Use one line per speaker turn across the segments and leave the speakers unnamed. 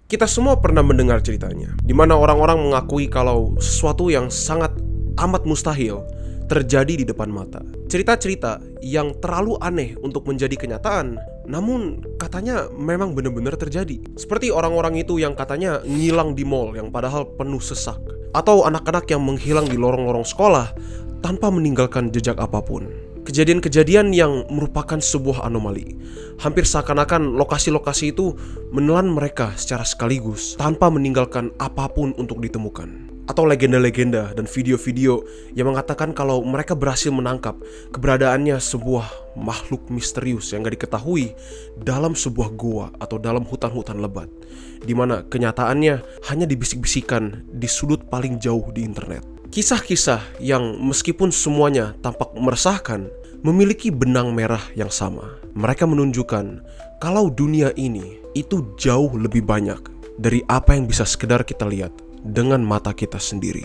Kita semua pernah mendengar ceritanya, di mana orang-orang mengakui kalau sesuatu yang sangat amat mustahil terjadi di depan mata. Cerita-cerita yang terlalu aneh untuk menjadi kenyataan, namun katanya memang benar-benar terjadi. Seperti orang-orang itu yang katanya ngilang di mall yang padahal penuh sesak. Atau anak-anak yang menghilang di lorong-lorong sekolah tanpa meninggalkan jejak apapun. Kejadian-kejadian yang merupakan sebuah anomali. Hampir seakan-akan lokasi-lokasi itu menelan mereka secara sekaligus tanpa meninggalkan apapun untuk ditemukan. Atau legenda-legenda dan video-video yang mengatakan kalau mereka berhasil menangkap keberadaannya sebuah makhluk misterius yang gak diketahui dalam sebuah gua atau dalam hutan-hutan lebat, di mana kenyataannya hanya dibisik-bisikan di sudut paling jauh di internet. Kisah-kisah yang meskipun semuanya tampak meresahkan, memiliki benang merah yang sama. Mereka menunjukkan kalau dunia ini itu jauh lebih banyak dari apa yang bisa sekedar kita lihat dengan mata kita sendiri.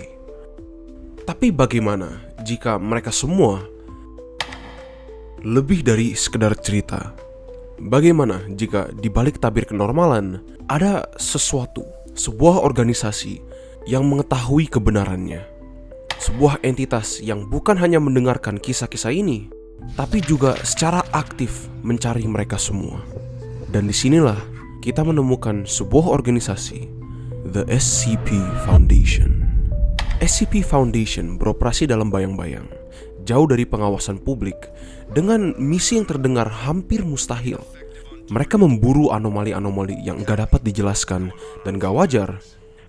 Tapi bagaimana jika mereka semua lebih dari sekedar cerita? Bagaimana jika di balik tabir kenormalan ada sesuatu, sebuah organisasi yang mengetahui kebenarannya? Sebuah entitas yang bukan hanya mendengarkan kisah-kisah ini, tapi juga secara aktif mencari mereka semua. Dan disinilah kita menemukan sebuah organisasi, The SCP Foundation. SCP Foundation beroperasi dalam bayang-bayang, jauh dari pengawasan publik, dengan misi yang terdengar hampir mustahil. Mereka memburu anomali-anomali yang gak dapat dijelaskan dan gak wajar,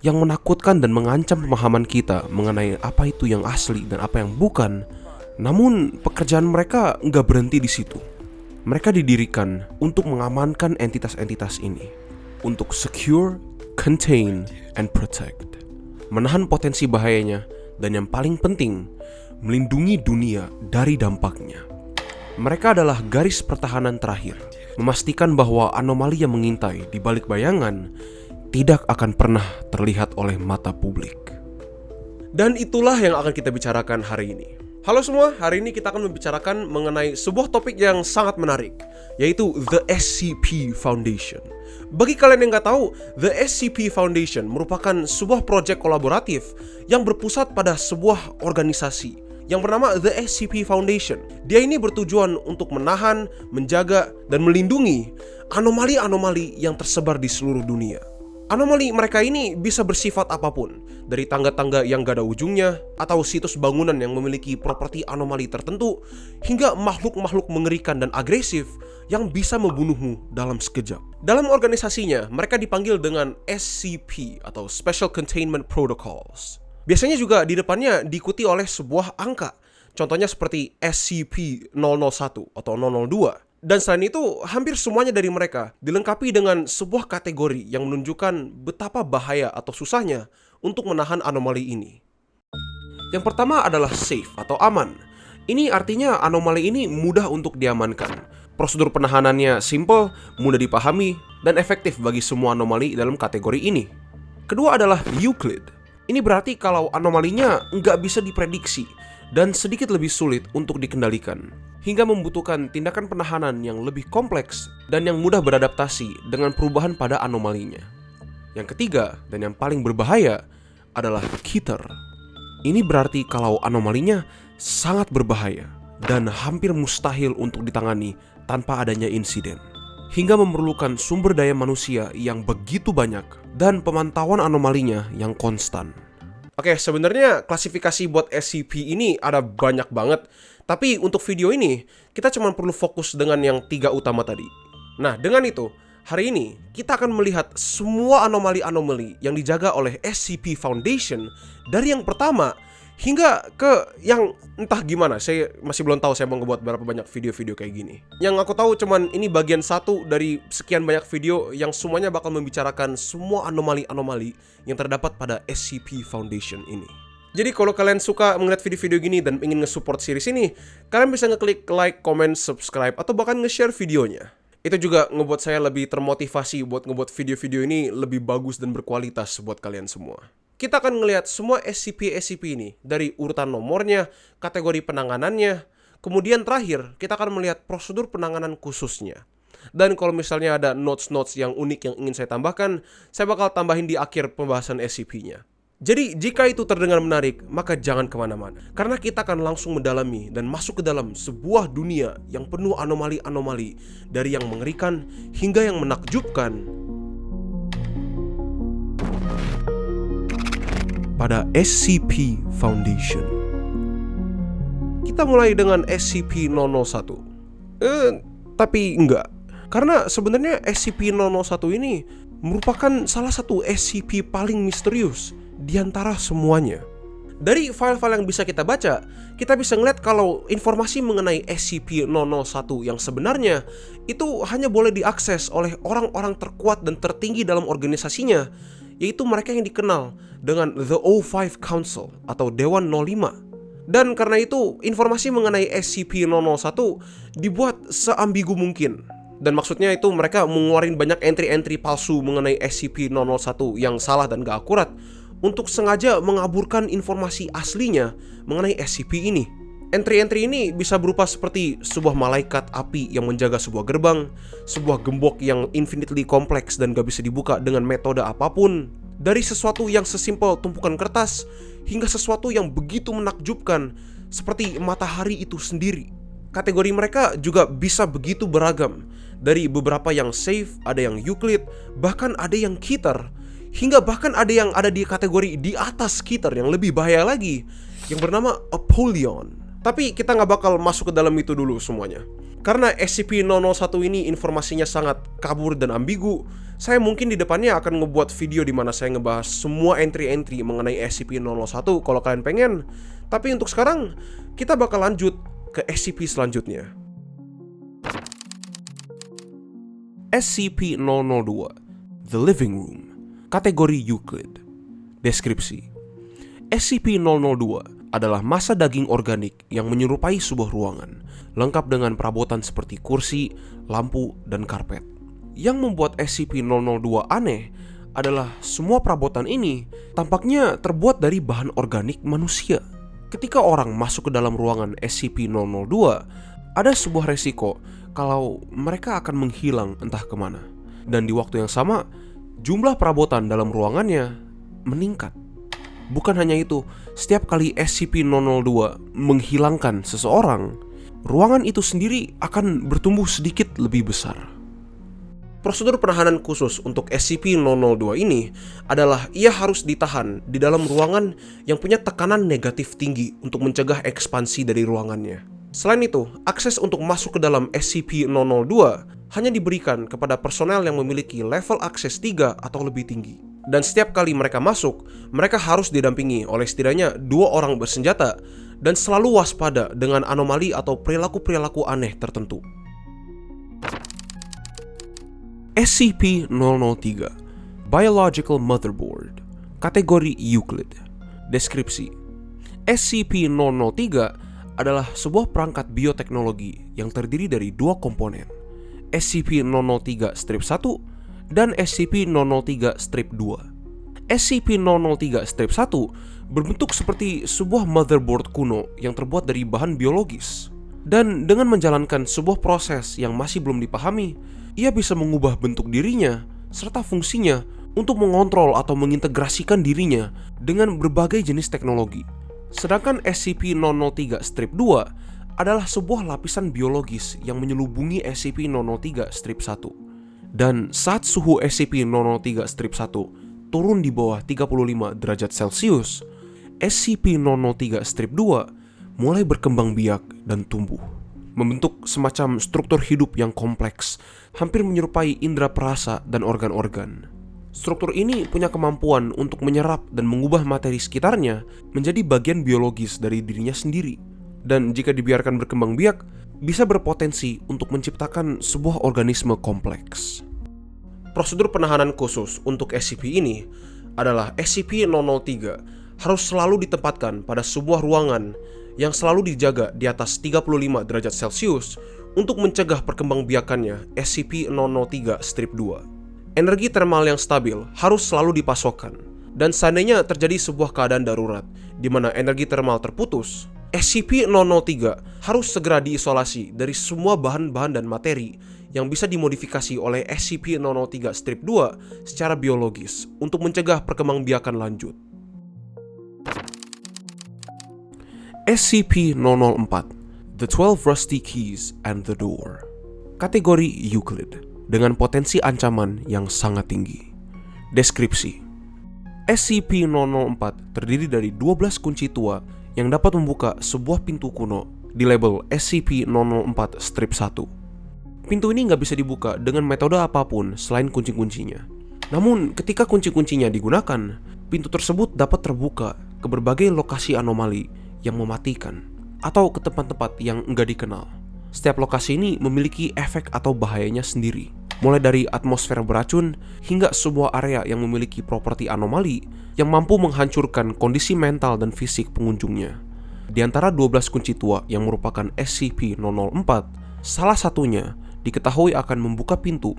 yang menakutkan dan mengancam pemahaman kita mengenai apa itu yang asli dan apa yang bukan. Namun pekerjaan mereka nggak berhenti di situ. Mereka didirikan untuk mengamankan entitas-entitas ini, untuk secure, contain, and protect, menahan potensi bahayanya, dan yang paling penting, melindungi dunia dari dampaknya. Mereka adalah garis pertahanan terakhir, memastikan bahwa anomali yang mengintai di balik bayangan tidak akan pernah terlihat oleh mata publik. Dan itulah yang akan kita bicarakan hari ini. Halo semua, hari ini kita akan membicarakan mengenai sebuah topik yang sangat menarik, yaitu The SCP Foundation. Bagi kalian yang nggak tahu, The SCP Foundation merupakan sebuah proyek kolaboratif yang berpusat pada sebuah organisasi yang bernama The SCP Foundation. Dia ini bertujuan untuk menahan, menjaga, dan melindungi anomali-anomali yang tersebar di seluruh dunia. Anomali mereka ini bisa bersifat apapun, dari tangga-tangga yang gak ada ujungnya, atau situs bangunan yang memiliki properti anomali tertentu, hingga makhluk-makhluk mengerikan dan agresif yang bisa membunuhmu dalam sekejap. Dalam organisasinya, mereka dipanggil dengan SCP atau Special Containment Protocols. Biasanya juga di depannya diikuti oleh sebuah angka, contohnya seperti SCP-001 atau 002. Dan selain itu, hampir semuanya dari mereka dilengkapi dengan sebuah kategori yang menunjukkan betapa bahaya atau susahnya untuk menahan anomali ini. Yang pertama adalah safe atau aman. Ini artinya anomali ini mudah untuk diamankan. Prosedur penahanannya simple, mudah dipahami, dan efektif bagi semua anomali dalam kategori ini. Kedua adalah Euclid. Ini berarti kalau anomalinya nggak bisa diprediksi dan sedikit lebih sulit untuk dikendalikan, hingga membutuhkan tindakan penahanan yang lebih kompleks dan yang mudah beradaptasi dengan perubahan pada anomalinya. Yang ketiga, dan yang paling berbahaya, adalah Keter. Ini berarti kalau anomalinya sangat berbahaya dan hampir mustahil untuk ditangani tanpa adanya insiden, hingga memerlukan sumber daya manusia yang begitu banyak dan pemantauan anomalinya yang konstan. Oke, sebenarnya klasifikasi buat SCP ini ada banyak banget. Tapi untuk video ini, kita cuma perlu fokus dengan yang 3 utama tadi. Nah, dengan itu, hari ini kita akan melihat semua anomali-anomali yang dijaga oleh SCP Foundation, dari yang pertama hingga ke yang entah gimana. Saya masih belum tahu saya mau ngebuat berapa banyak video-video kayak gini. Yang aku tahu cuman ini bagian satu dari sekian banyak video yang semuanya bakal membicarakan semua anomali-anomali yang terdapat pada SCP Foundation ini. Jadi kalau kalian suka melihat video-video gini dan ingin nge-support series ini, kalian bisa ngeklik like, comment, subscribe, atau bahkan nge-share videonya. Itu juga ngebuat saya lebih termotivasi buat ngebuat video-video ini lebih bagus dan berkualitas buat kalian semua. Kita akan ngelihat semua SCP-SCP ini dari urutan nomornya, kategori penanganannya, kemudian terakhir kita akan melihat prosedur penanganan khususnya. Dan kalau misalnya ada notes-notes yang unik yang ingin saya tambahkan, saya bakal tambahin di akhir pembahasan SCP-nya. Jadi jika itu terdengar menarik, maka jangan kemana-mana. Karena kita akan langsung mendalami dan masuk ke dalam sebuah dunia yang penuh anomali-anomali, dari yang mengerikan hingga yang menakjubkan. Pada SCP Foundation. Kita mulai dengan SCP-001. Tapi enggak. Karena sebenarnya SCP-001 ini merupakan salah satu SCP paling misterius di antara semuanya. Dari file-file yang bisa kita baca, kita bisa ngeliat kalau informasi mengenai SCP-001 yang sebenarnya itu hanya boleh diakses oleh orang-orang terkuat dan tertinggi dalam organisasinya, yaitu mereka yang dikenal dengan The O5 Council atau Dewan 05. Dan karena itu, informasi mengenai SCP-001 dibuat seambigu mungkin. Dan maksudnya itu mereka mengeluarkan banyak entry-entry palsu mengenai SCP-001 yang salah dan gak akurat untuk sengaja mengaburkan informasi aslinya mengenai SCP ini. Entry-entry ini bisa berupa seperti sebuah malaikat api yang menjaga sebuah gerbang, sebuah gembok yang infinitely kompleks dan gak bisa dibuka dengan metode apapun, dari sesuatu yang sesimpel tumpukan kertas hingga sesuatu yang begitu menakjubkan seperti matahari itu sendiri. Kategori mereka juga bisa begitu beragam, dari beberapa yang safe, ada yang Euclid, bahkan ada yang Keter, hingga bahkan ada yang ada di kategori di atas Keter yang lebih bahaya lagi, yang bernama Apollyon. Tapi kita nggak bakal masuk ke dalam itu dulu semuanya. Karena SCP-001 ini informasinya sangat kabur dan ambigu, saya mungkin di depannya akan ngebuat video di mana saya ngebahas semua entry-entry mengenai SCP-001 kalau kalian pengen. Tapi untuk sekarang, kita bakal lanjut ke SCP selanjutnya. SCP-002 The Living Room. Kategori Euclid. Deskripsi: SCP-002 adalah massa daging organik yang menyerupai sebuah ruangan, lengkap dengan perabotan seperti kursi, lampu, dan karpet. Yang membuat SCP-002 aneh adalah semua perabotan ini tampaknya terbuat dari bahan organik manusia. Ketika orang masuk ke dalam ruangan SCP-002, ada sebuah resiko kalau mereka akan menghilang entah kemana. Dan di waktu yang sama, jumlah perabotan dalam ruangannya meningkat. Bukan hanya itu, setiap kali SCP-002 menghilangkan seseorang, ruangan itu sendiri akan bertumbuh sedikit lebih besar. Prosedur penahanan khusus untuk SCP-002 ini adalah ia harus ditahan di dalam ruangan yang punya tekanan negatif tinggi untuk mencegah ekspansi dari ruangannya. Selain itu, akses untuk masuk ke dalam SCP-002 hanya diberikan kepada personel yang memiliki level akses 3 atau lebih tinggi. Dan setiap kali mereka masuk, mereka harus didampingi oleh setidaknya 2 orang bersenjata dan selalu waspada dengan anomali atau perilaku-perilaku aneh tertentu. SCP-003 Biological Motherboard. Kategori Euclid. Deskripsi: SCP-003 adalah sebuah perangkat bioteknologi yang terdiri dari 2 komponen, SCP-003-1 dan SCP-003-2. SCP-003-1 berbentuk seperti sebuah motherboard kuno yang terbuat dari bahan biologis. Dan dengan menjalankan sebuah proses yang masih belum dipahami, ia bisa mengubah bentuk dirinya serta fungsinya untuk mengontrol atau mengintegrasikan dirinya dengan berbagai jenis teknologi. Sedangkan SCP-003-2 adalah sebuah lapisan biologis yang menyelubungi SCP-003-1. Dan saat suhu SCP-003-1 turun di bawah 35 derajat Celcius, SCP-003-2 mulai berkembang biak dan tumbuh, membentuk semacam struktur hidup yang kompleks, hampir menyerupai indera perasa dan organ-organ. Struktur ini punya kemampuan untuk menyerap dan mengubah materi sekitarnya menjadi bagian biologis dari dirinya sendiri. Dan jika dibiarkan berkembang biak, bisa berpotensi untuk menciptakan sebuah organisme kompleks. Prosedur penahanan khusus untuk SCP ini adalah SCP-003 harus selalu ditempatkan pada sebuah ruangan yang selalu dijaga di atas 35 derajat Celcius untuk mencegah perkembangbiakannya SCP-003-2. Energi termal yang stabil harus selalu dipasokkan, dan seandainya terjadi sebuah keadaan darurat di mana energi termal terputus, SCP-003 harus segera diisolasi dari semua bahan-bahan dan materi yang bisa dimodifikasi oleh SCP-003-2 secara biologis untuk mencegah perkembangbiakan lanjut. SCP-004 The 12 Rusty Keys and the Door. Kategori Euclid dengan potensi ancaman yang sangat tinggi. Deskripsi: SCP-004 terdiri dari 12 kunci tua yang dapat membuka sebuah pintu kuno di label SCP-004-1. Pintu ini nggak bisa dibuka dengan metode apapun selain kunci-kuncinya. Namun, ketika kunci-kuncinya digunakan, pintu tersebut dapat terbuka ke berbagai lokasi anomali yang mematikan atau ke tempat-tempat yang nggak dikenal. Setiap lokasi ini memiliki efek atau bahayanya sendiri, mulai dari atmosfer beracun hingga sebuah area yang memiliki properti anomali yang mampu menghancurkan kondisi mental dan fisik pengunjungnya. Di antara 12 kunci tua yang merupakan SCP-004, salah satunya diketahui akan membuka pintu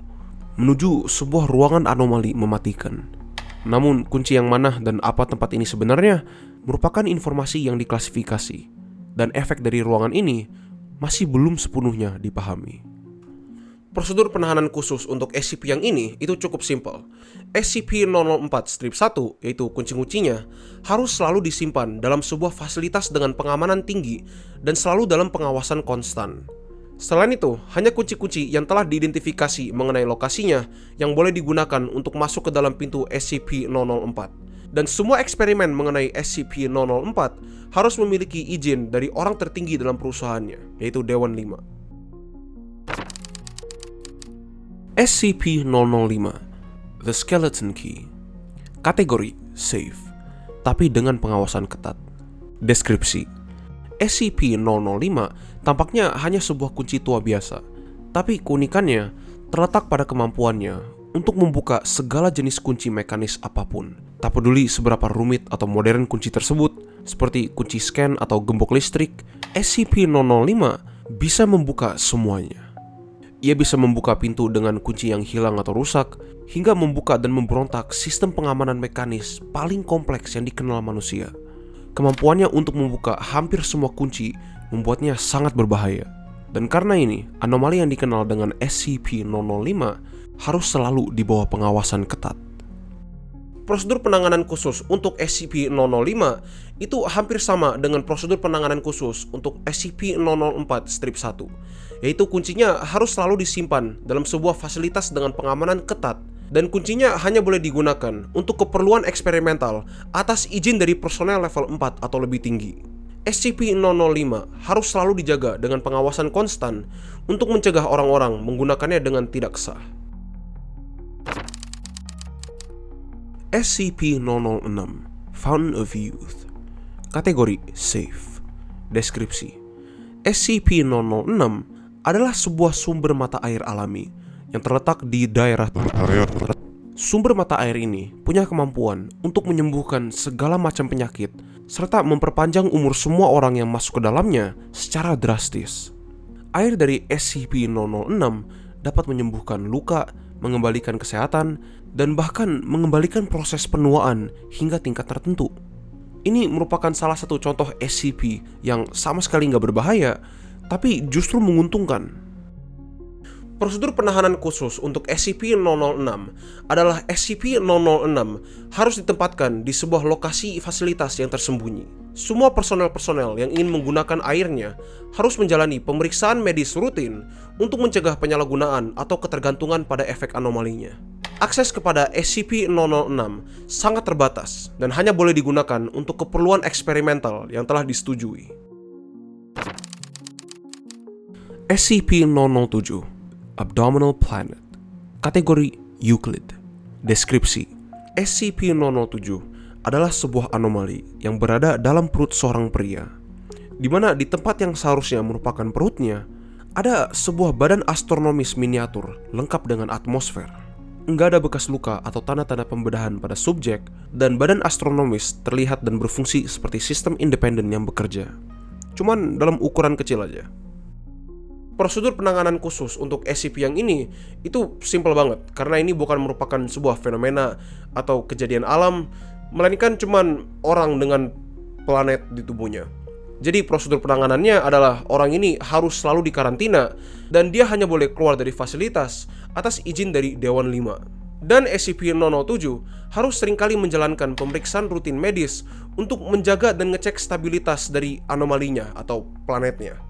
menuju sebuah ruangan anomali mematikan. Namun, kunci yang mana dan apa tempat ini sebenarnya merupakan informasi yang diklasifikasi, dan efek dari ruangan ini masih belum sepenuhnya dipahami. Prosedur penahanan khusus untuk SCP yang ini itu cukup simpel. SCP-004-1, yaitu kunci-kuncinya, harus selalu disimpan dalam sebuah fasilitas dengan pengamanan tinggi dan selalu dalam pengawasan konstan. Selain itu, hanya kunci-kunci yang telah diidentifikasi mengenai lokasinya yang boleh digunakan untuk masuk ke dalam pintu SCP-004. Dan semua eksperimen mengenai SCP-004 harus memiliki izin dari orang tertinggi dalam perusahaannya, yaitu Dewan 5. SCP-005 The Skeleton Key. Kategori Safe, tapi dengan pengawasan ketat. Deskripsi: SCP-005 tampaknya hanya sebuah kunci tua biasa, tapi keunikannya terletak pada kemampuannya untuk membuka segala jenis kunci mekanis apapun. Tak peduli seberapa rumit atau modern kunci tersebut, seperti kunci scan atau gembok listrik, SCP-005 bisa membuka semuanya. Ia bisa membuka pintu dengan kunci yang hilang atau rusak, hingga membuka dan memberontak sistem pengamanan mekanis paling kompleks yang dikenal manusia. Kemampuannya untuk membuka hampir semua kunci membuatnya sangat berbahaya. Dan karena ini, anomali yang dikenal dengan SCP-005 harus selalu di bawah pengawasan ketat. Prosedur penanganan khusus untuk SCP-005 itu hampir sama dengan prosedur penanganan khusus untuk SCP-004-1, yaitu kuncinya harus selalu disimpan dalam sebuah fasilitas dengan pengamanan ketat, dan kuncinya hanya boleh digunakan untuk keperluan eksperimental atas izin dari personel level 4 atau lebih tinggi. SCP-005 harus selalu dijaga dengan pengawasan konstan untuk mencegah orang-orang menggunakannya dengan tidak sah. SCP-006 Fountain of Youth. Kategori Safe. Deskripsi: SCP-006 adalah sebuah sumber mata air alami yang terletak di daerah. Sumber mata air ini punya kemampuan untuk menyembuhkan segala macam penyakit serta memperpanjang umur semua orang yang masuk ke dalamnya secara drastis. Air dari SCP-006 dapat menyembuhkan luka, mengembalikan kesehatan, dan bahkan mengembalikan proses penuaan hingga tingkat tertentu. Ini merupakan salah satu contoh SCP yang sama sekali nggak berbahaya, tapi justru menguntungkan. Prosedur penahanan khusus untuk SCP-006 adalah SCP-006 harus ditempatkan di sebuah lokasi fasilitas yang tersembunyi. Semua personel-personel yang ingin menggunakan airnya harus menjalani pemeriksaan medis rutin untuk mencegah penyalahgunaan atau ketergantungan pada efek anomalinya. Akses kepada SCP-006 sangat terbatas dan hanya boleh digunakan untuk keperluan eksperimental yang telah disetujui. SCP-007 Abdominal Planet. Kategori Euclid. Deskripsi: SCP-007 adalah sebuah anomali yang berada dalam perut seorang pria, di mana di tempat yang seharusnya merupakan perutnya, ada sebuah badan astronomis miniatur lengkap dengan atmosfer. Nggak ada bekas luka atau tanda-tanda pembedahan pada subjek, dan badan astronomis terlihat dan berfungsi seperti sistem independen yang bekerja. Cuman dalam ukuran kecil aja. Prosedur penanganan khusus untuk SCP yang ini itu simpel banget, karena ini bukan merupakan sebuah fenomena atau kejadian alam, melainkan cuman orang dengan planet di tubuhnya. Jadi prosedur penanganannya adalah orang ini harus selalu dikarantina dan dia hanya boleh keluar dari fasilitas atas izin dari Dewan 5. Dan SCP-007 harus seringkali menjalankan pemeriksaan rutin medis untuk menjaga dan ngecek stabilitas dari anomalinya atau planetnya.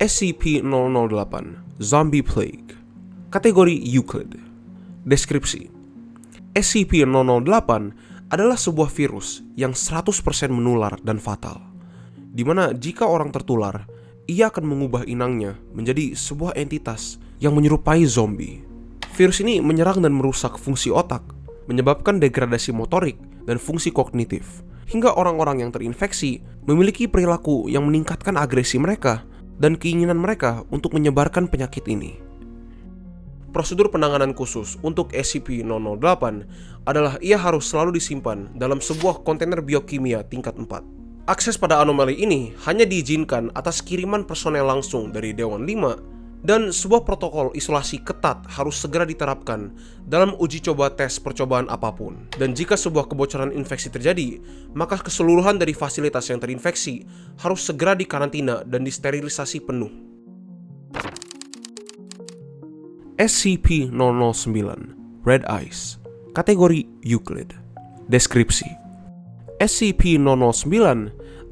SCP-008 Zombie Plague. Kategori Euclid. Deskripsi: SCP-008 adalah sebuah virus yang 100% menular dan fatal, di mana jika orang tertular, ia akan mengubah inangnya menjadi sebuah entitas yang menyerupai zombie. Virus ini menyerang dan merusak fungsi otak, menyebabkan degradasi motorik dan fungsi kognitif, hingga orang-orang yang terinfeksi memiliki perilaku yang meningkatkan agresi mereka dan keinginan mereka untuk menyebarkan penyakit ini. Prosedur penanganan khusus untuk SCP-008 adalah ia harus selalu disimpan dalam sebuah kontainer biokimia tingkat 4. Akses pada anomali ini hanya diizinkan atas kiriman personel langsung dari Dewan 5, dan sebuah protokol isolasi ketat harus segera diterapkan dalam uji coba tes percobaan apapun. Dan jika sebuah kebocoran infeksi terjadi, maka keseluruhan dari fasilitas yang terinfeksi harus segera dikarantina dan disterilisasi penuh. SCP-009 Red Eyes. Kategori Euclid. Deskripsi: SCP-009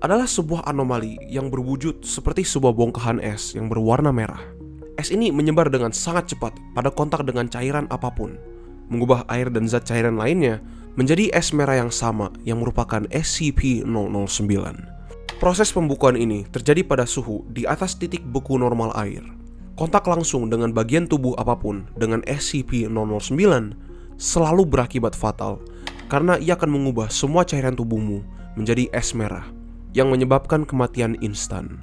adalah sebuah anomali yang berwujud seperti sebuah bongkahan es yang berwarna merah. Es ini menyebar dengan sangat cepat pada kontak dengan cairan apapun, mengubah air dan zat cairan lainnya menjadi es merah yang sama yang merupakan SCP-009. Proses pembukuan ini terjadi pada suhu di atas titik beku normal air. Kontak langsung dengan bagian tubuh apapun dengan SCP-009 selalu berakibat fatal karena ia akan mengubah semua cairan tubuhmu menjadi es merah yang menyebabkan kematian instan.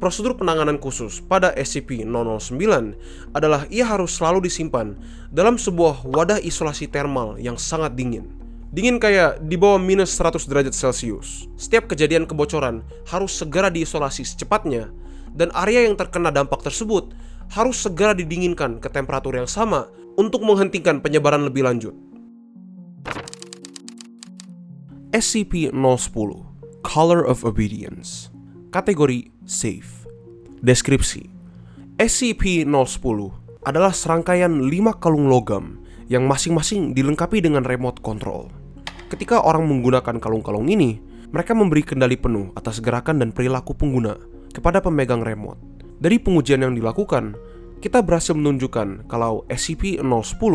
Prosedur penanganan khusus pada SCP-009 adalah ia harus selalu disimpan dalam sebuah wadah isolasi termal yang sangat dingin. Dingin kayak di bawah minus 100 derajat Celcius. Setiap kejadian kebocoran harus segera diisolasi secepatnya, dan area yang terkena dampak tersebut harus segera didinginkan ke temperatur yang sama untuk menghentikan penyebaran lebih lanjut. SCP-010 Color of Obedience. Kategori Safe. Deskripsi: SCP-010 adalah serangkaian 5 kalung logam yang masing-masing dilengkapi dengan remote control. Ketika orang menggunakan kalung-kalung ini, mereka memberi kendali penuh atas gerakan dan perilaku pengguna kepada pemegang remote. Dari pengujian yang dilakukan, kita berhasil menunjukkan kalau SCP-010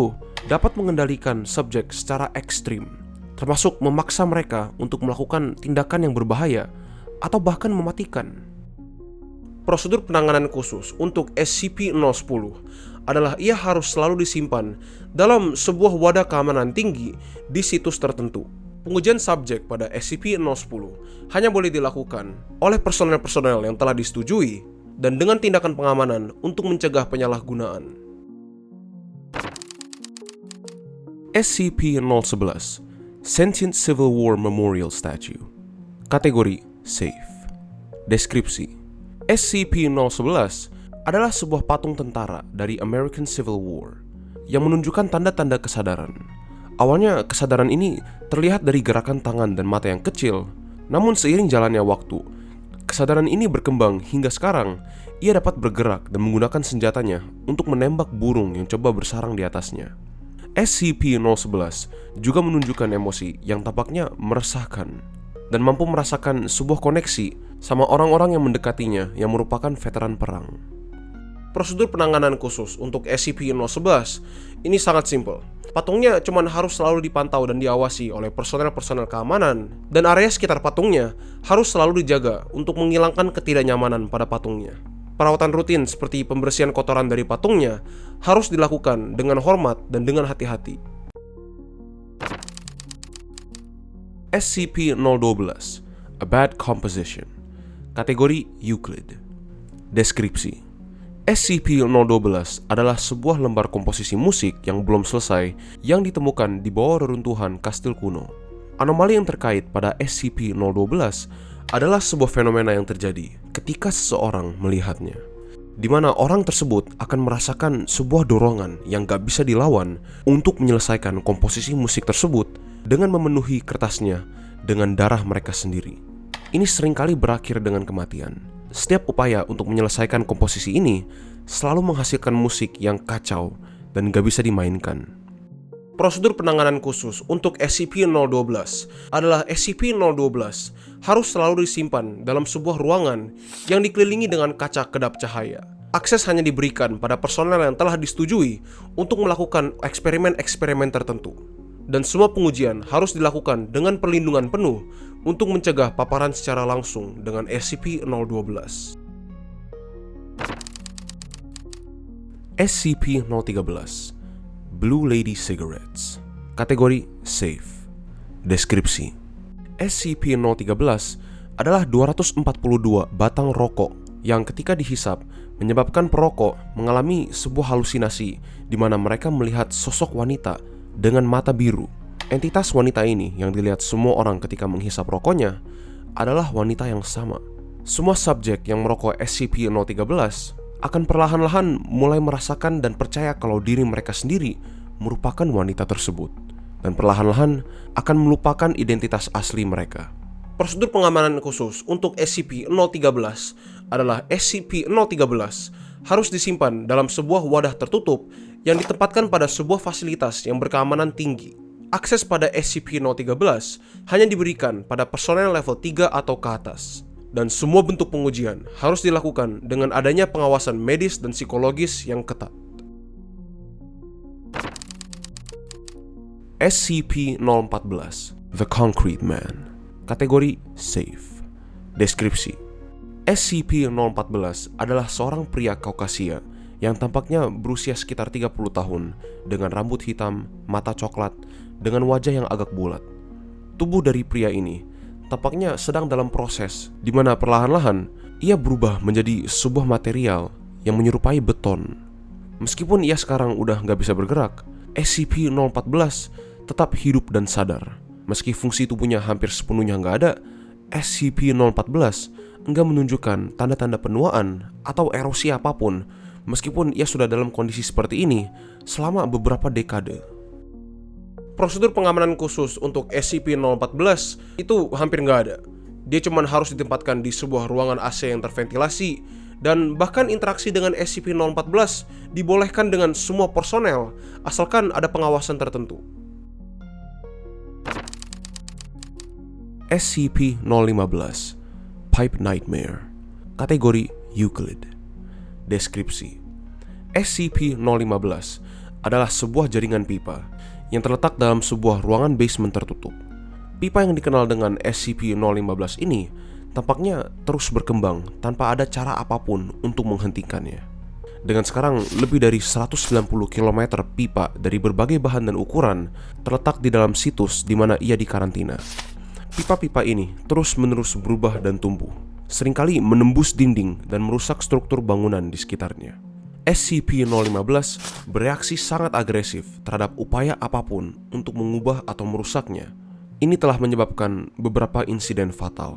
dapat mengendalikan subjek secara ekstrim, termasuk memaksa mereka untuk melakukan tindakan yang berbahaya atau bahkan mematikan. Prosedur penanganan khusus untuk SCP-010 adalah ia harus selalu disimpan dalam sebuah wadah keamanan tinggi di situs tertentu. Pengujian subjek pada SCP-010 hanya boleh dilakukan oleh personel-personel yang telah disetujui dan dengan tindakan pengamanan untuk mencegah penyalahgunaan. SCP-011 Sentient Civil War Memorial Statue. Kategori Safe. Deskripsi: SCP-011 adalah sebuah patung tentara dari American Civil War yang menunjukkan tanda-tanda kesadaran. Awalnya kesadaran ini terlihat dari gerakan tangan dan mata yang kecil, namun seiring jalannya waktu, kesadaran ini berkembang hingga sekarang ia dapat bergerak dan menggunakan senjatanya untuk menembak burung yang coba bersarang di atasnya. SCP-011 juga menunjukkan emosi yang tampaknya meresahkan dan mampu merasakan sebuah koneksi sama orang-orang yang mendekatinya yang merupakan veteran perang. Prosedur penanganan khusus untuk SCP-011 ini sangat simpel. Patungnya cuma harus selalu dipantau dan diawasi oleh personel-personel keamanan, dan area sekitar patungnya harus selalu dijaga untuk menghilangkan ketidaknyamanan pada patungnya. Perawatan rutin seperti pembersihan kotoran dari patungnya harus dilakukan dengan hormat dan dengan hati-hati. SCP-012 A Bad Composition. Kategori Euclid. Deskripsi: SCP-012 adalah sebuah lembar komposisi musik yang belum selesai yang ditemukan di bawah reruntuhan kastil kuno. Anomali yang terkait pada SCP-012 adalah sebuah fenomena yang terjadi ketika seseorang melihatnya, di mana orang tersebut akan merasakan sebuah dorongan yang gak bisa dilawan untuk menyelesaikan komposisi musik tersebut dengan memenuhi kertasnya dengan darah mereka sendiri. Ini seringkali berakhir dengan kematian. Setiap upaya untuk menyelesaikan komposisi ini selalu menghasilkan musik yang kacau dan gak bisa dimainkan. Prosedur penanganan khusus untuk SCP-012 adalah SCP-012 harus selalu disimpan dalam sebuah ruangan yang dikelilingi dengan kaca kedap cahaya. Akses hanya diberikan pada personel yang telah disetujui untuk melakukan eksperimen-eksperimen tertentu. Dan semua pengujian harus dilakukan dengan perlindungan penuh untuk mencegah paparan secara langsung dengan SCP-012. SCP-013 Blue Lady Cigarettes. Kategori Safe. Deskripsi: SCP-013 adalah 242 batang rokok yang ketika dihisap menyebabkan perokok mengalami sebuah halusinasi di mana mereka melihat sosok wanita dengan mata biru. Entitas wanita ini yang dilihat semua orang ketika menghisap rokoknya adalah wanita yang sama. Semua subjek yang merokok SCP-013 akan perlahan-lahan mulai merasakan dan percaya kalau diri mereka sendiri merupakan wanita tersebut, dan perlahan-lahan akan melupakan identitas asli mereka. Prosedur pengamanan khusus untuk SCP-013 adalah SCP-013 harus disimpan dalam sebuah wadah tertutup yang ditempatkan pada sebuah fasilitas yang berkeamanan tinggi. Akses pada SCP-013 hanya diberikan pada personel level 3 atau ke atas. Dan semua bentuk pengujian harus dilakukan dengan adanya pengawasan medis dan psikologis yang ketat. SCP-014 The Concrete Man. Kategori Safe. Deskripsi: SCP-014 adalah seorang pria Kaukasia yang tampaknya berusia sekitar 30 tahun dengan rambut hitam, mata coklat, dengan wajah yang agak bulat. Tubuh dari pria ini tampaknya sedang dalam proses di mana perlahan-lahan ia berubah menjadi sebuah material yang menyerupai beton. Meskipun ia sekarang udah gak bisa bergerak, SCP-014 tetap hidup dan sadar. Meski fungsi tubuhnya hampir sepenuhnya gak ada, SCP-014 enggak menunjukkan tanda-tanda penuaan atau erosi apapun, meskipun ia sudah dalam kondisi seperti ini selama beberapa dekade. Prosedur pengamanan khusus untuk SCP-014 itu hampir nggak ada. Dia cuma harus ditempatkan di sebuah ruangan AC yang terventilasi, dan bahkan interaksi dengan SCP-014 dibolehkan dengan semua personel asalkan ada pengawasan tertentu. SCP-015 Pipe Nightmare. Kategori Euclid. Deskripsi: SCP-015 adalah sebuah jaringan pipa yang terletak dalam sebuah ruangan basement tertutup. Pipa yang dikenal dengan SCP-015 ini tampaknya terus berkembang tanpa ada cara apapun untuk menghentikannya. Dengan sekarang lebih dari 190 km pipa dari berbagai bahan dan ukuran terletak di dalam situs di mana ia dikarantina. Pipa-pipa ini terus-menerus berubah dan tumbuh, seringkali menembus dinding dan merusak struktur bangunan di sekitarnya. SCP-015 bereaksi sangat agresif terhadap upaya apapun untuk mengubah atau merusaknya. Ini telah menyebabkan beberapa insiden fatal.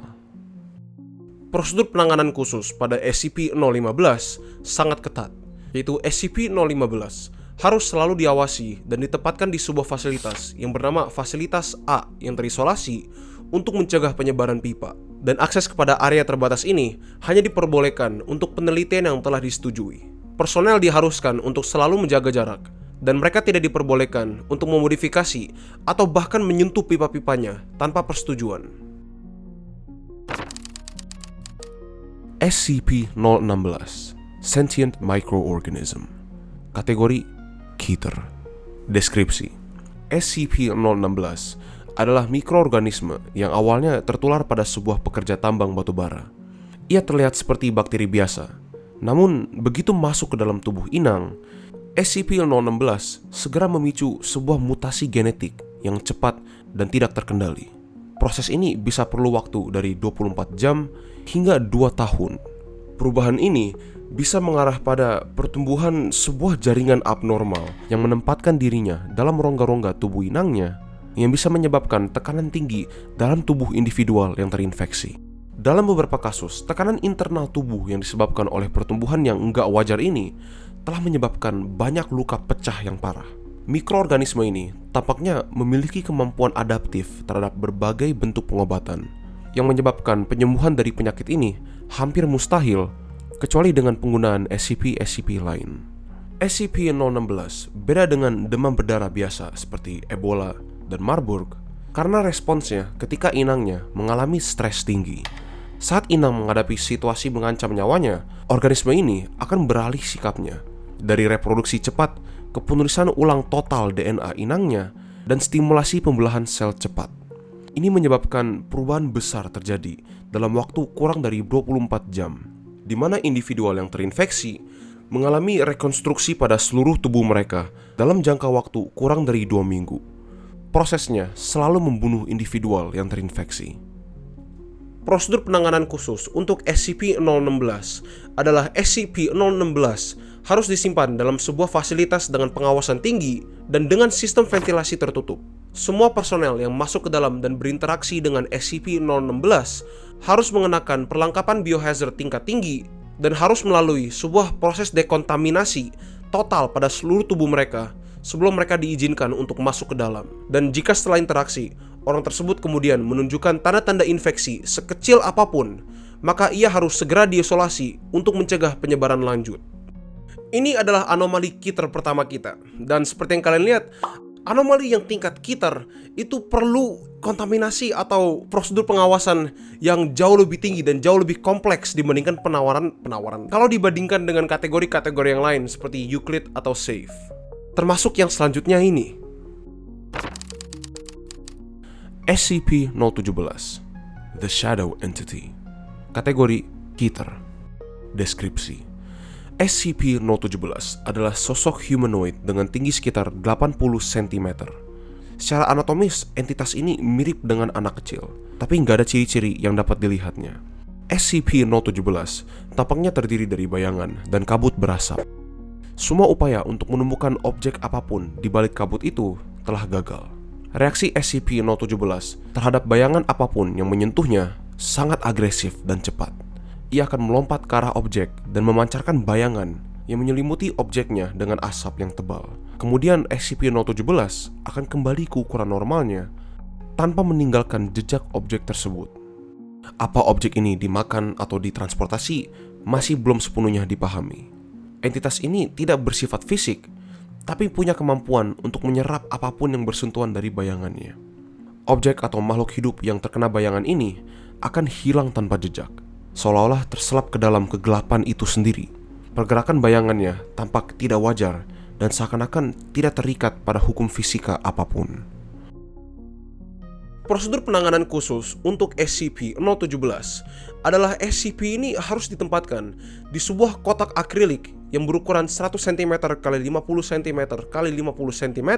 Prosedur penanganan khusus pada SCP-015 sangat ketat, yaitu SCP-015 harus selalu diawasi dan ditempatkan di sebuah fasilitas yang bernama Fasilitas A yang terisolasi untuk mencegah penyebaran pipa. Dan akses kepada area terbatas ini hanya diperbolehkan untuk penelitian yang telah disetujui. Personel diharuskan untuk selalu menjaga jarak, dan mereka tidak diperbolehkan untuk memodifikasi atau bahkan menyentuh pipa-pipanya tanpa persetujuan. SCP-016 Sentient Microorganism. Kategori Keter. Deskripsi: SCP-016 adalah mikroorganisme yang awalnya tertular pada sebuah pekerja tambang batubara. Ia terlihat seperti bakteri biasa. Namun, begitu masuk ke dalam tubuh inang, SCP-016 segera memicu sebuah mutasi genetik yang cepat dan tidak terkendali. Proses ini bisa perlu waktu dari 24 jam hingga 2 tahun. Perubahan ini bisa mengarah pada pertumbuhan sebuah jaringan abnormal yang menempatkan dirinya dalam rongga-rongga tubuh inangnya yang bisa menyebabkan tekanan tinggi dalam tubuh individual yang terinfeksi. Dalam beberapa kasus, tekanan internal tubuh yang disebabkan oleh pertumbuhan yang enggak wajar ini telah menyebabkan banyak luka pecah yang parah. Mikroorganisme ini tampaknya memiliki kemampuan adaptif terhadap berbagai bentuk pengobatan, yang menyebabkan penyembuhan dari penyakit ini hampir mustahil kecuali dengan penggunaan SCP-SCP lain. SCP-016 beda dengan demam berdarah biasa seperti Ebola dan Marburg karena responsnya ketika inangnya mengalami stres tinggi. Saat inang menghadapi situasi mengancam nyawanya, organisme ini akan beralih sikapnya dari reproduksi cepat ke penulisan ulang total DNA inangnya dan stimulasi pembelahan sel cepat. Ini menyebabkan perubahan besar terjadi dalam waktu kurang dari 24 jam, di mana individual yang terinfeksi mengalami rekonstruksi pada seluruh tubuh mereka dalam jangka waktu kurang dari 2 minggu. Prosesnya selalu membunuh individual yang terinfeksi. Prosedur penanganan khusus untuk SCP-016 adalah SCP-016 harus disimpan dalam sebuah fasilitas dengan pengawasan tinggi dan dengan sistem ventilasi tertutup. Semua personel yang masuk ke dalam dan berinteraksi dengan SCP-016 harus mengenakan perlengkapan biohazard tingkat tinggi dan harus melalui sebuah proses dekontaminasi total pada seluruh tubuh mereka sebelum mereka diizinkan untuk masuk ke dalam. Dan jika setelah interaksi, orang tersebut kemudian menunjukkan tanda-tanda infeksi sekecil apapun, maka ia harus segera diisolasi untuk mencegah penyebaran lanjut. Ini adalah anomali Keter pertama kita, dan seperti yang kalian lihat, anomali yang tingkat Keter itu perlu kontaminasi atau prosedur pengawasan yang jauh lebih tinggi dan jauh lebih kompleks dibandingkan penawaran kalau dibandingkan dengan kategori-kategori yang lain seperti Euclid atau Safe. Termasuk yang selanjutnya ini, SCP-017 The Shadow Entity. Kategori Keter. Deskripsi: SCP-017 adalah sosok humanoid dengan tinggi sekitar 80 cm. Secara anatomis, entitas ini mirip dengan anak kecil, tapi nggak ada ciri-ciri yang dapat dilihatnya. SCP-017 tampaknya terdiri dari bayangan dan kabut berasap. Semua upaya untuk menemukan objek apapun di balik kabut itu telah gagal. Reaksi SCP-017 terhadap bayangan apapun yang menyentuhnya sangat agresif dan cepat. Ia akan melompat ke arah objek dan memancarkan bayangan yang menyelimuti objeknya dengan asap yang tebal. Kemudian SCP-017 akan kembali ke ukuran normalnya tanpa meninggalkan jejak objek tersebut. Apa objek ini dimakan atau ditransportasi masih belum sepenuhnya dipahami. Entitas ini tidak bersifat fisik, tapi punya kemampuan untuk menyerap apapun yang bersentuhan dari bayangannya. Objek atau makhluk hidup yang terkena bayangan ini akan hilang tanpa jejak, seolah-olah terselap ke dalam kegelapan itu sendiri. Pergerakan bayangannya tampak tidak wajar dan seakan-akan tidak terikat pada hukum fisika apapun. Prosedur penanganan khusus untuk SCP-017 adalah SCP ini harus ditempatkan di sebuah kotak akrilik yang berukuran 100 cm x 50 cm x 50 cm,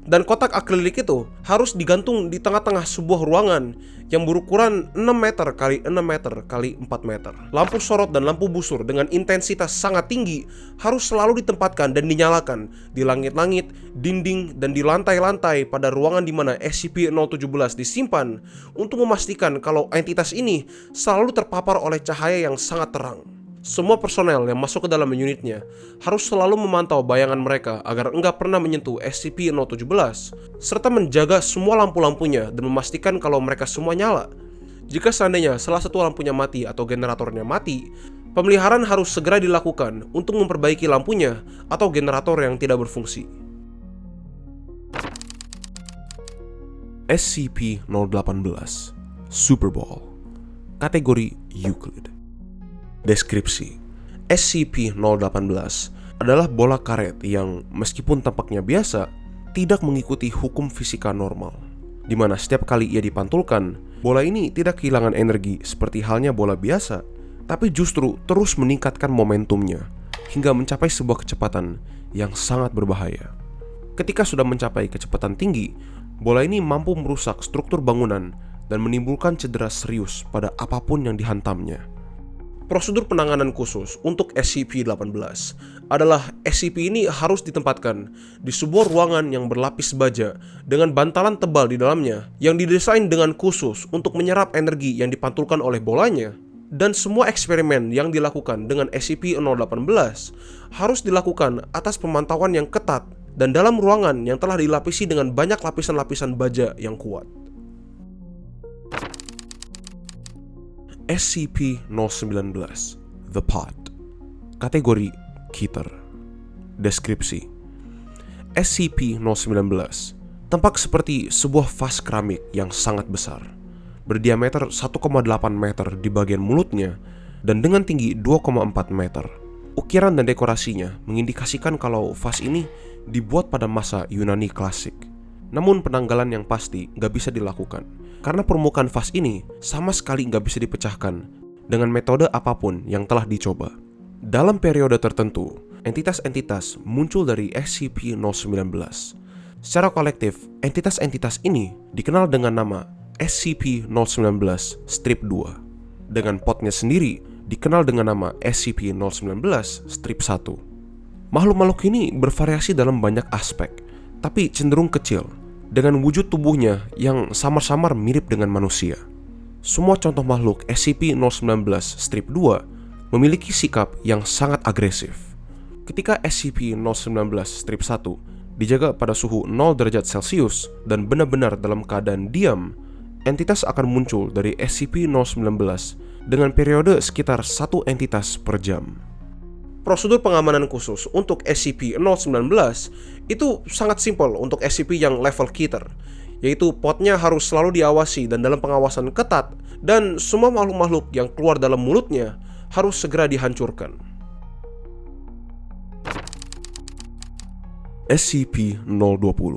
dan kotak akrilik itu harus digantung di tengah-tengah sebuah ruangan yang berukuran 6 meter x 6 meter x 4 meter. Lampu sorot dan lampu busur dengan intensitas sangat tinggi harus selalu ditempatkan dan dinyalakan di langit-langit, dinding, dan di lantai-lantai pada ruangan di mana SCP-017 disimpan untuk memastikan kalau entitas ini selalu terpapar oleh cahaya yang sangat terang. Semua personel yang masuk ke dalam unitnya harus selalu memantau bayangan mereka agar enggak pernah menyentuh SCP-017, serta menjaga semua lampu-lampunya dan memastikan kalau mereka semua nyala. Jika seandainya salah satu lampunya mati atau generatornya mati, pemeliharaan harus segera dilakukan untuk memperbaiki lampunya atau generator yang tidak berfungsi. SCP-018 Super Ball. Kategori Euclid. Deskripsi: SCP-018 adalah bola karet yang meskipun tampaknya biasa, tidak mengikuti hukum fisika normal, di mana setiap kali ia dipantulkan, bola ini tidak kehilangan energi seperti halnya bola biasa, tapi justru terus meningkatkan momentumnya hingga mencapai sebuah kecepatan yang sangat berbahaya. Ketika sudah mencapai kecepatan tinggi, bola ini mampu merusak struktur bangunan dan menimbulkan cedera serius pada apapun yang dihantamnya. Prosedur penanganan khusus untuk SCP-18 adalah SCP ini harus ditempatkan di sebuah ruangan yang berlapis baja dengan bantalan tebal di dalamnya yang didesain dengan khusus untuk menyerap energi yang dipantulkan oleh bolanya. Dan semua eksperimen yang dilakukan dengan SCP-018 harus dilakukan atas pemantauan yang ketat dan dalam ruangan yang telah dilapisi dengan banyak lapisan-lapisan baja yang kuat. SCP-019 The Pod. Kategori Keter. Deskripsi: SCP-019 tampak seperti sebuah vas keramik yang sangat besar, berdiameter 1,8 meter di bagian mulutnya dan dengan tinggi 2,4 meter. Ukiran dan dekorasinya mengindikasikan kalau vas ini dibuat pada masa Yunani klasik. Namun penanggalan yang pasti gak bisa dilakukan, karena permukaan vas ini sama sekali gak bisa dipecahkan dengan metode apapun yang telah dicoba. Dalam periode tertentu, entitas-entitas muncul dari SCP-019. Secara kolektif, entitas-entitas ini dikenal dengan nama SCP-019-2. Dengan podnya sendiri dikenal dengan nama SCP-019-1. Makhluk-makhluk ini bervariasi dalam banyak aspek, tapi cenderung kecil, dengan wujud tubuhnya yang samar-samar mirip dengan manusia. Semua contoh makhluk SCP-019-2 memiliki sikap yang sangat agresif. Ketika SCP-019-1 dijaga pada suhu 0 derajat Celcius dan benar-benar dalam keadaan diam, entitas akan muncul dari SCP-019 dengan periode sekitar 1 entitas per jam. Prosedur pengamanan khusus untuk SCP-019 itu sangat simpel untuk SCP yang level Keter, yaitu podnya harus selalu diawasi dan dalam pengawasan ketat, dan semua makhluk-makhluk yang keluar dalam mulutnya harus segera dihancurkan. SCP-020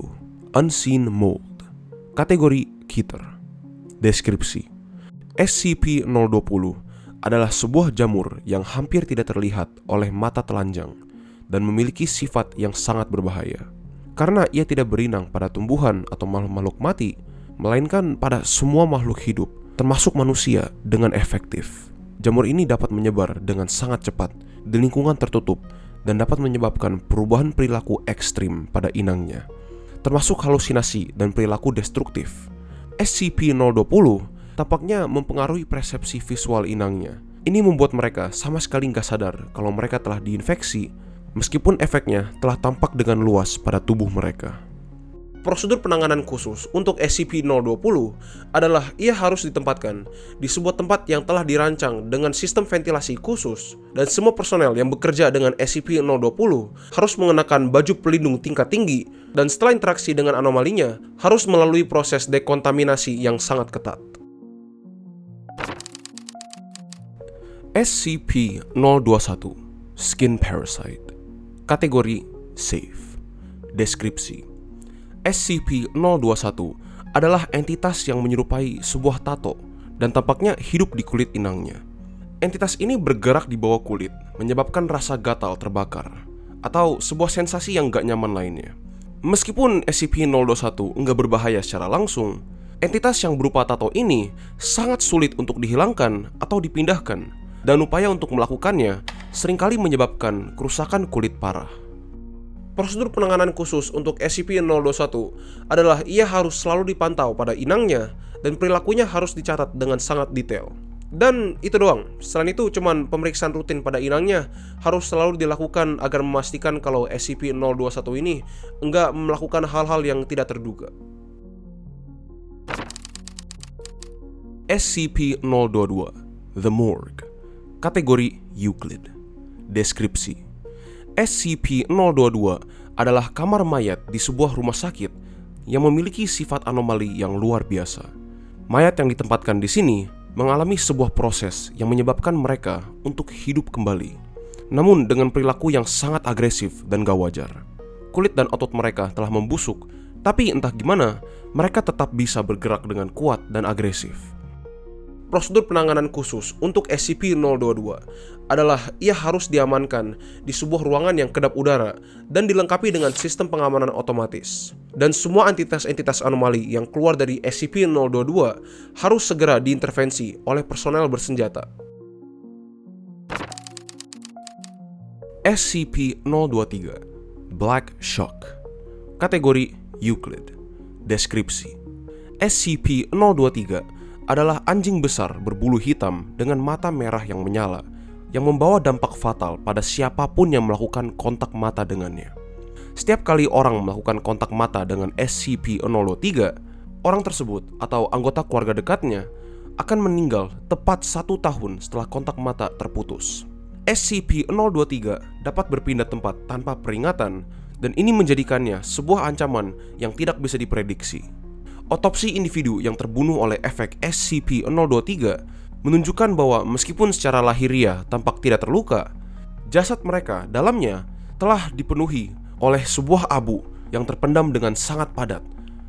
Unseen Mold. Kategori Keter. Deskripsi: SCP-020 adalah sebuah jamur yang hampir tidak terlihat oleh mata telanjang dan memiliki sifat yang sangat berbahaya. Karena ia tidak berinang pada tumbuhan atau makhluk-makhluk mati, melainkan pada semua makhluk hidup, termasuk manusia, dengan efektif. Jamur ini dapat menyebar dengan sangat cepat di lingkungan tertutup dan dapat menyebabkan perubahan perilaku ekstrim pada inangnya, termasuk halusinasi dan perilaku destruktif. SCP-020 tampaknya mempengaruhi persepsi visual inangnya. Ini membuat mereka sama sekali nggak sadar kalau mereka telah diinfeksi, meskipun efeknya telah tampak dengan luas pada tubuh mereka. Prosedur penanganan khusus untuk SCP-020 adalah ia harus ditempatkan di sebuah tempat yang telah dirancang dengan sistem ventilasi khusus, dan semua personel yang bekerja dengan SCP-020 harus mengenakan baju pelindung tingkat tinggi, dan setelah interaksi dengan anomalinya harus melalui proses dekontaminasi yang sangat ketat. SCP-021 Skin Parasite. Kategori Safe. Deskripsi: SCP-021 adalah entitas yang menyerupai sebuah tato dan tampaknya hidup di kulit inangnya. Entitas ini bergerak di bawah kulit, menyebabkan rasa gatal terbakar atau sebuah sensasi yang gak nyaman lainnya. Meskipun SCP-021 nggak berbahaya secara langsung, entitas yang berupa tato ini sangat sulit untuk dihilangkan atau dipindahkan, dan upaya untuk melakukannya seringkali menyebabkan kerusakan kulit parah. Prosedur penanganan khusus untuk SCP-021 adalah ia harus selalu dipantau pada inangnya dan perilakunya harus dicatat dengan sangat detail. Dan itu doang. Selain itu, cuman pemeriksaan rutin pada inangnya harus selalu dilakukan agar memastikan kalau SCP-021 ini enggak melakukan hal-hal yang tidak terduga. SCP-022 The Morgue. Kategori Euclid. Deskripsi: SCP-022 adalah kamar mayat di sebuah rumah sakit yang memiliki sifat anomali yang luar biasa. Mayat yang ditempatkan di sini mengalami sebuah proses yang menyebabkan mereka untuk hidup kembali, namun dengan perilaku yang sangat agresif dan gak wajar. Kulit dan otot mereka telah membusuk, tapi entah gimana mereka tetap bisa bergerak dengan kuat dan agresif. Prosedur penanganan khusus untuk SCP-022 adalah ia harus diamankan di sebuah ruangan yang kedap udara dan dilengkapi dengan sistem pengamanan otomatis. Dan semua entitas-entitas anomali yang keluar dari SCP-022 harus segera diintervensi oleh personel bersenjata. SCP-023 Black Shock. Kategori Euclid. Deskripsi: SCP-023 adalah anjing besar berbulu hitam dengan mata merah yang menyala, yang membawa dampak fatal pada siapapun yang melakukan kontak mata dengannya. setiap kali orang melakukan kontak mata dengan SCP-023, orang tersebut atau anggota keluarga dekatnya akan meninggal tepat 1 tahun setelah kontak mata terputus. SCP-023 dapat berpindah tempat tanpa peringatan, dan ini menjadikannya sebuah ancaman yang tidak bisa diprediksi. Otopsi individu yang terbunuh oleh efek SCP-023 menunjukkan bahwa meskipun secara lahiriah tampak tidak terluka, jasad mereka dalamnya telah dipenuhi oleh sebuah abu yang terpendam dengan sangat padat,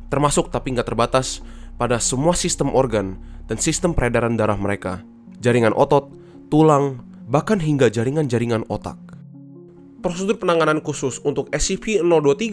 termasuk tapi nggak terbatas pada semua sistem organ dan sistem peredaran darah mereka, jaringan otot, tulang, bahkan hingga jaringan-jaringan otak. Prosedur penanganan khusus untuk SCP-023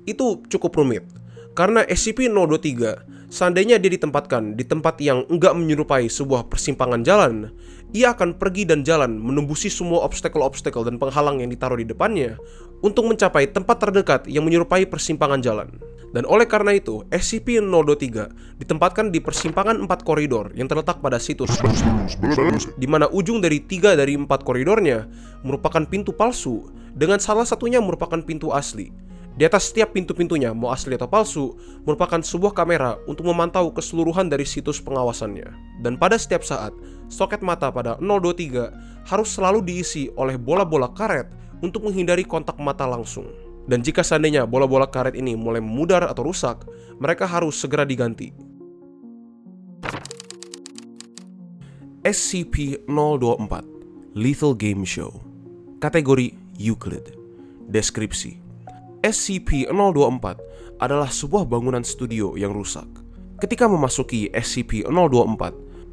itu cukup rumit, karena SCP-023 seandainya dia ditempatkan di tempat yang enggak menyerupai sebuah persimpangan jalan, ia akan pergi dan jalan menembusi semua obstacle-obstacle dan penghalang yang ditaruh di depannya untuk mencapai tempat terdekat yang menyerupai persimpangan jalan. Dan oleh karena itu, SCP-023 ditempatkan di persimpangan 4 koridor yang terletak pada situs, di mana ujung dari 3 dari 4 koridornya merupakan pintu palsu, dengan salah satunya merupakan pintu asli. Di atas setiap pintu-pintunya, mau asli atau palsu, merupakan sebuah kamera untuk memantau keseluruhan dari situs pengawasannya. Dan pada setiap saat, soket mata pada 023 harus selalu diisi oleh bola-bola karet untuk menghindari kontak mata langsung. Dan jika seandainya bola-bola karet ini mulai memudar atau rusak, mereka harus segera diganti. SCP-024 Lethal Game Show. Kategori Euclid. Deskripsi: SCP-024 adalah sebuah bangunan studio yang rusak. Ketika memasuki SCP-024,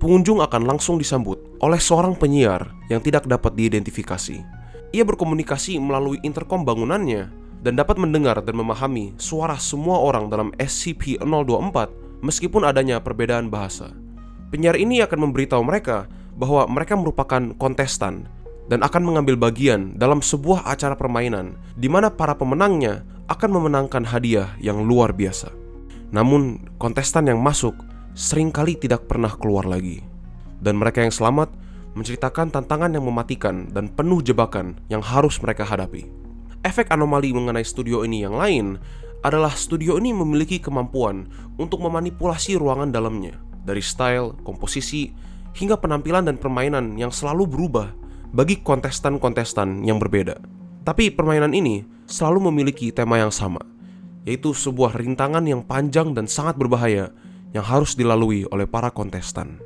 pengunjung akan langsung disambut oleh seorang penyiar yang tidak dapat diidentifikasi. Ia berkomunikasi melalui interkom bangunannya dan dapat mendengar dan memahami suara semua orang dalam SCP-024 meskipun adanya perbedaan bahasa. Penyiar ini akan memberitahu mereka bahwa mereka merupakan kontestan dan akan mengambil bagian dalam sebuah acara permainan di mana para pemenangnya akan memenangkan hadiah yang luar biasa. Namun, kontestan yang masuk seringkali tidak pernah keluar lagi. Dan mereka yang selamat menceritakan tantangan yang mematikan dan penuh jebakan yang harus mereka hadapi. Efek anomali mengenai studio ini yang lain adalah studio ini memiliki kemampuan untuk memanipulasi ruangan dalamnya, dari style, komposisi, hingga penampilan dan permainan yang selalu berubah bagi kontestan-kontestan yang berbeda. Tapi permainan ini selalu memiliki tema yang sama, yaitu sebuah rintangan yang panjang dan sangat berbahaya yang harus dilalui oleh para kontestan.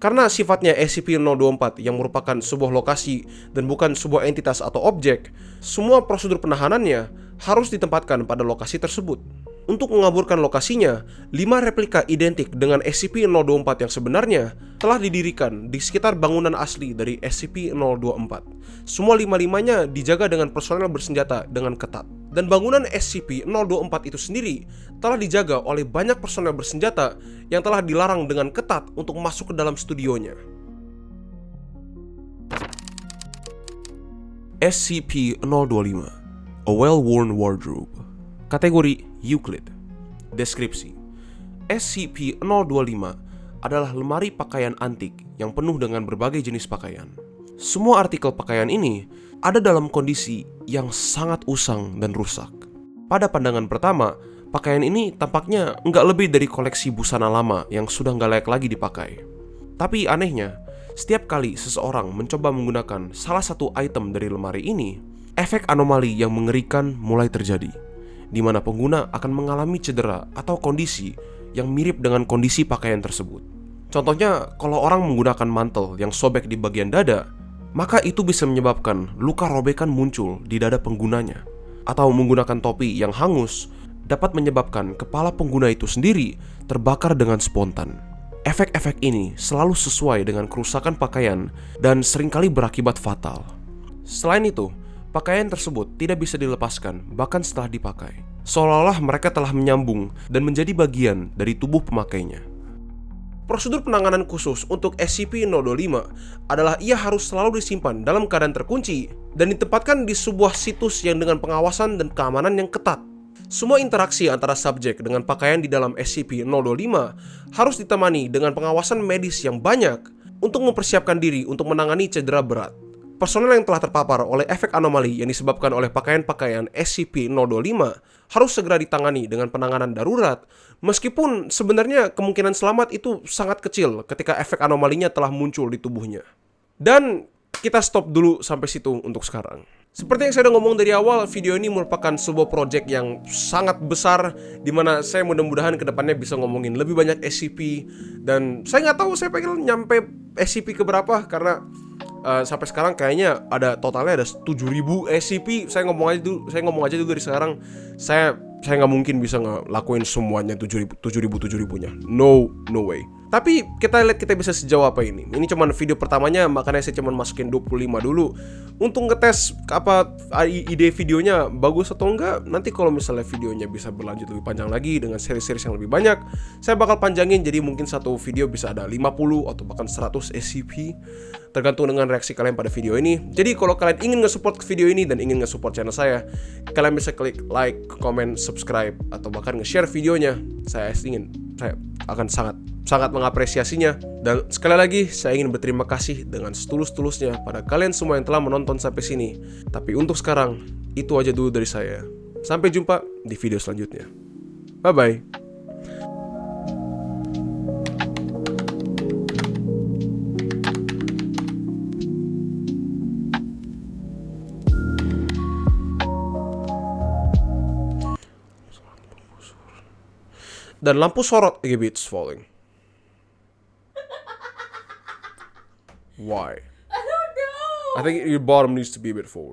Karena sifatnya SCP-024 yang merupakan sebuah lokasi dan bukan sebuah entitas atau objek, semua prosedur penahanannya harus ditempatkan pada lokasi tersebut. Untuk mengaburkan lokasinya, 5 replika identik dengan SCP-024 yang sebenarnya telah didirikan di sekitar bangunan asli dari SCP-024. Semua 5-5-nya dijaga dengan personel bersenjata dengan ketat. Dan bangunan SCP-024 itu sendiri telah dijaga oleh banyak personel bersenjata yang telah dilarang dengan ketat untuk masuk ke dalam studionya. SCP-025 A Well-Worn Wardrobe. Kategori Euclid. Deskripsi: SCP-025 adalah lemari pakaian antik yang penuh dengan berbagai jenis pakaian. Semua artikel pakaian ini ada dalam kondisi yang sangat usang dan rusak. Pada pandangan pertama, pakaian ini tampaknya nggak lebih dari koleksi busana lama yang sudah nggak layak lagi dipakai. Tapi anehnya, setiap kali seseorang mencoba menggunakan salah satu item dari lemari ini, efek anomali yang mengerikan mulai terjadi, di mana pengguna akan mengalami cedera atau kondisi yang mirip dengan kondisi pakaian tersebut. Contohnya, kalau orang menggunakan mantel yang sobek di bagian dada, maka itu bisa menyebabkan luka robekan muncul di dada penggunanya. Atau menggunakan topi yang hangus dapat menyebabkan kepala pengguna itu sendiri terbakar dengan spontan. Efek-efek ini selalu sesuai dengan kerusakan pakaian dan seringkali berakibat fatal. Selain itu, pakaian tersebut tidak bisa dilepaskan bahkan setelah dipakai, seolah-olah mereka telah menyambung dan menjadi bagian dari tubuh pemakainya. Prosedur penanganan khusus untuk SCP-025 adalah ia harus selalu disimpan dalam keadaan terkunci dan ditempatkan di sebuah situs yang dengan pengawasan dan keamanan yang ketat. Semua interaksi antara subjek dengan pakaian di dalam SCP-025 harus ditemani dengan pengawasan medis yang banyak untuk mempersiapkan diri untuk menangani cedera berat. personel yang telah terpapar oleh efek anomali yang disebabkan oleh pakaian-pakaian SCP-025 harus segera ditangani dengan penanganan darurat, meskipun sebenarnya kemungkinan selamat itu sangat kecil ketika efek anomalinya telah muncul di tubuhnya. Dan kita stop dulu sampai situ untuk sekarang. Seperti yang saya udah ngomong dari awal, video ini merupakan sebuah project yang sangat besar, dimana saya mudah-mudahan kedepannya bisa ngomongin lebih banyak SCP. Dan saya nggak tahu saya pengen nyampe SCP ke berapa, karena sampai sekarang kayaknya totalnya ada 7.000 SCP. Saya ngomong aja dulu dari sekarang. Saya nggak mungkin bisa ngelakuin semuanya 7.000-nya. No way. Tapi kita lihat kita bisa sejauh apa ini. Ini cuman video pertamanya, makanya saya cuman masukin 25 dulu untuk ngetes apa ide videonya bagus atau enggak. Nanti kalau misalnya videonya bisa berlanjut lebih panjang lagi dengan seri-seri yang lebih banyak, saya bakal panjangin, jadi mungkin satu video bisa ada 50 atau bahkan 100 SCP, tergantung dengan reaksi kalian pada video ini. Jadi kalau kalian ingin nge-support video ini dan ingin nge-support channel saya, kalian bisa klik like, comment, subscribe, atau bahkan nge-share videonya. Saya akan sangat mengapresiasinya. Dan sekali lagi saya ingin berterima kasih dengan setulus-tulusnya pada kalian semua yang telah menonton sampai sini. Tapi untuk sekarang itu aja dulu dari saya. Sampai jumpa di video selanjutnya. Bye bye. Dan lampu sorot exhibits falling. Why?
I don't know.
I think your bottom needs to be a bit forward.